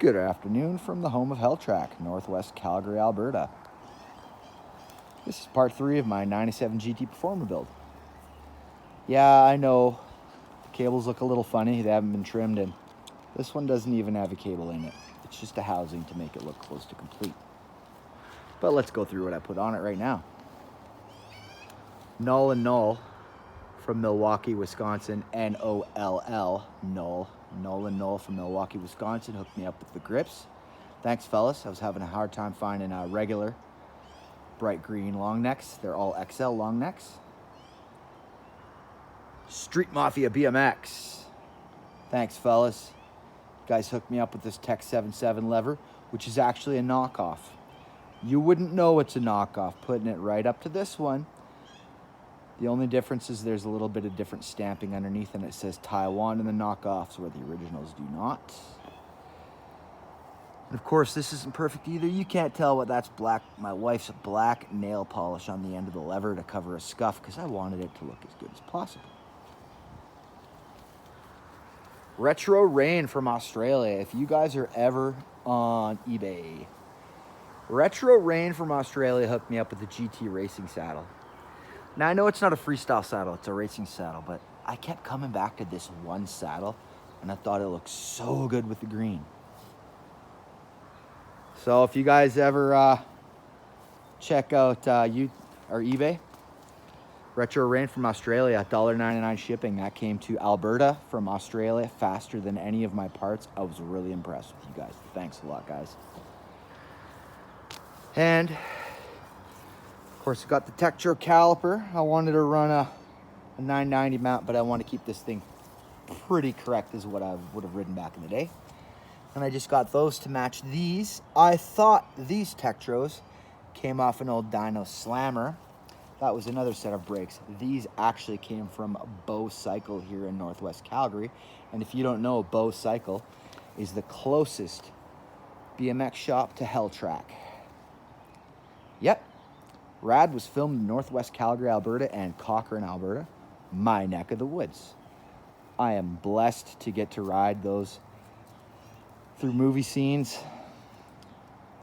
Good afternoon from the home of Helltrack, Northwest Calgary, Alberta. This is part 3 of my 97 GT Performer build. Yeah, I know the cables look a little funny, they haven't been trimmed, and this one doesn't even have a cable in it. It's just a housing to make it look close to complete. But let's go through what I put on it right now. Null and Null from Milwaukee, Wisconsin, N-O-L-L, Null. Null and Null from Milwaukee, Wisconsin hooked me up with the grips. Thanks, fellas. I was having a hard time finding regular bright green long necks. They're all XL long necks. Street Mafia BMX. Thanks, fellas. You guys hooked me up with this Tech 77 lever, which is actually a knockoff. You wouldn't know it's a knockoff putting it right up to this one. The only difference is there's a little bit of different stamping underneath, and it says Taiwan in the knockoffs where the originals do not. And of course, this isn't perfect either. You can't tell what that's black. My wife's black nail polish on the end of the lever to cover a scuff because I wanted it to look as good as possible. Retro Rain from Australia. If you guys are ever on eBay, Retro Rain from Australia hooked me up with the GT racing saddle. Now, I know it's not a freestyle saddle, it's a racing saddle, but I kept coming back to this one saddle, and I thought it looked so good with the green. So if you guys ever check out eBay, Retro Rain from Australia, $1.99 shipping. That came to Alberta from Australia faster than any of my parts. I was really impressed with you guys. Thanks a lot, guys. And of course, I got the Tektro caliper. I wanted to run a 990 mount, but I want to keep this thing pretty correct is what I would have ridden back in the day. And I just got those to match these. I thought these Tektros came off an old Dyno Slammer. That was another set of brakes. These actually came from Bow Cycle here in Northwest Calgary. And if you don't know, Bow Cycle is the closest BMX shop to Helltrack. Yep. Rad was filmed in Northwest Calgary, Alberta, and Cochrane, Alberta, my neck of the woods. I am blessed to get to ride those through movie scenes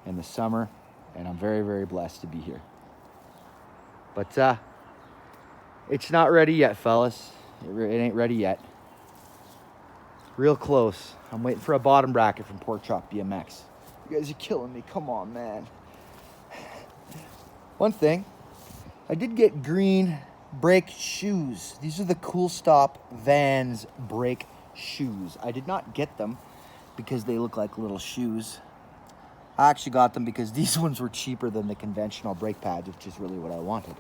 in the summer, and I'm very, very blessed to be here. But it's not ready yet, fellas. It ain't ready yet. Real close. I'm waiting for a bottom bracket from Pork Chop BMX. You guys are killing me. Come on, man. One thing, I did get green brake shoes. These are the Cool Stop Vans brake shoes. I did not get them because they look like little shoes. I actually got them because these ones were cheaper than the conventional brake pads, which is really what I wanted.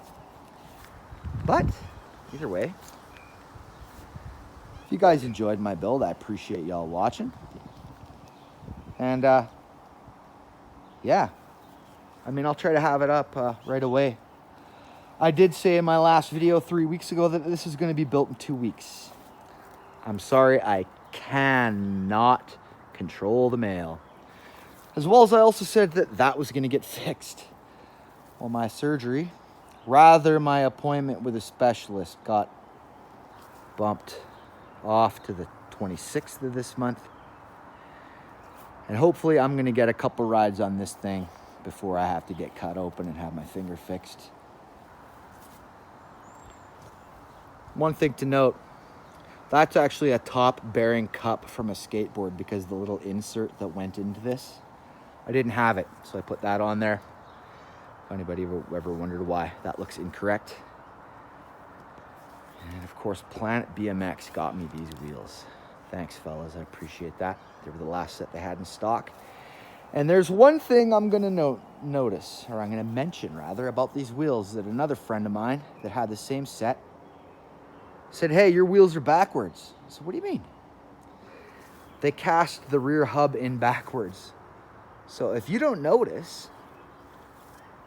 But either way, if you guys enjoyed my build, I appreciate y'all watching. And yeah. I mean, I'll try to have it up right away. I did say in my last video 3 weeks ago that this is going to be built in 2 weeks. I'm sorry, I cannot control the mail. As well as I also said that that was going to get fixed. Well, my surgery, rather my appointment with a specialist, got bumped off to the 26th of this month. And hopefully I'm going to get a couple rides on this thing before I have to get cut open and have my finger fixed. One thing to note, that's actually a top bearing cup from a skateboard because the little insert that went into this, I didn't have it, so I put that on there. If anybody ever wondered why that looks incorrect. And of course, Planet BMX got me these wheels. Thanks, fellas, I appreciate that. They were the last set they had in stock. And there's one thing I'm going to notice, or I'm going to mention rather, about these wheels that another friend of mine that had the same set said, hey, your wheels are backwards. I said, what do you mean? They cast the rear hub in backwards. So if you don't notice,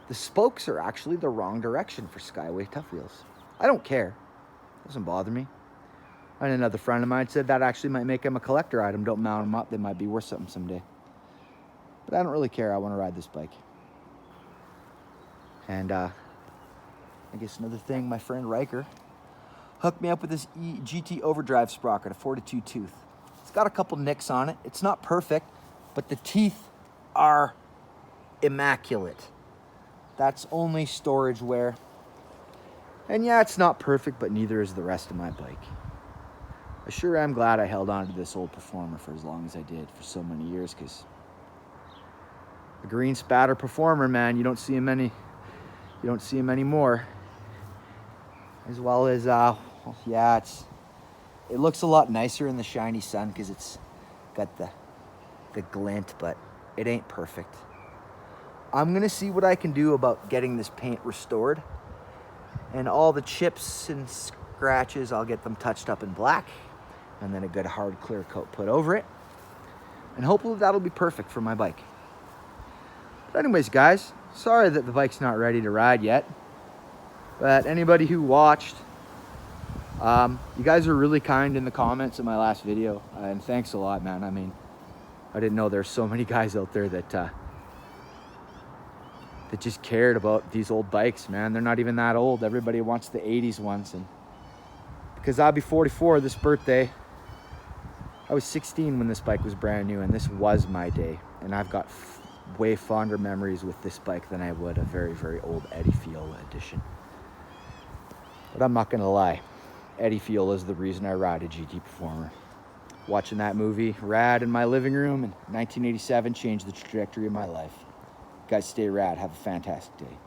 the spokes are actually the wrong direction for Skyway Tough Wheels. I don't care. It doesn't bother me. And another friend of mine said that actually might make them a collector item. Don't mount them up. They might be worth something someday. But I don't really care. I want to ride this bike. And I guess another thing, my friend Riker hooked me up with this GT Overdrive sprocket, a 42 tooth. It's got a couple nicks on it. It's not perfect, but the teeth are immaculate. That's only storage wear. And yeah, it's not perfect, but neither is the rest of my bike. I sure am glad I held on to this old Performer for as long as I did, for so many years, because the green spatter Performer, man, you don't see them anymore. As well as, yeah, it looks a lot nicer in the shiny sun because it's got the glint, but it ain't perfect. I'm gonna see what I can do about getting this paint restored, and all the chips and scratches, I'll get them touched up in black, and then a good hard clear coat put over it, and hopefully that'll be perfect for my bike. But anyways, guys, sorry that the bike's not ready to ride yet, but anybody who watched, you guys were really kind in the comments of my last video, and thanks a lot, man. I mean, I didn't know there's so many guys out there that just cared about these old bikes, man. They're not even that old. Everybody wants the 80s ones, and because I'll be 44 this birthday, I was 16 when this bike was brand new, and this was my day, and I've got way fonder memories with this bike than I would a very, very old Eddie Fiola edition. But I'm not gonna lie, Eddie Fiola is the reason I ride a GT Performer. Watching that movie, Rad, in my living room in 1987 changed the trajectory of my life. Guys, stay rad. Have a fantastic day.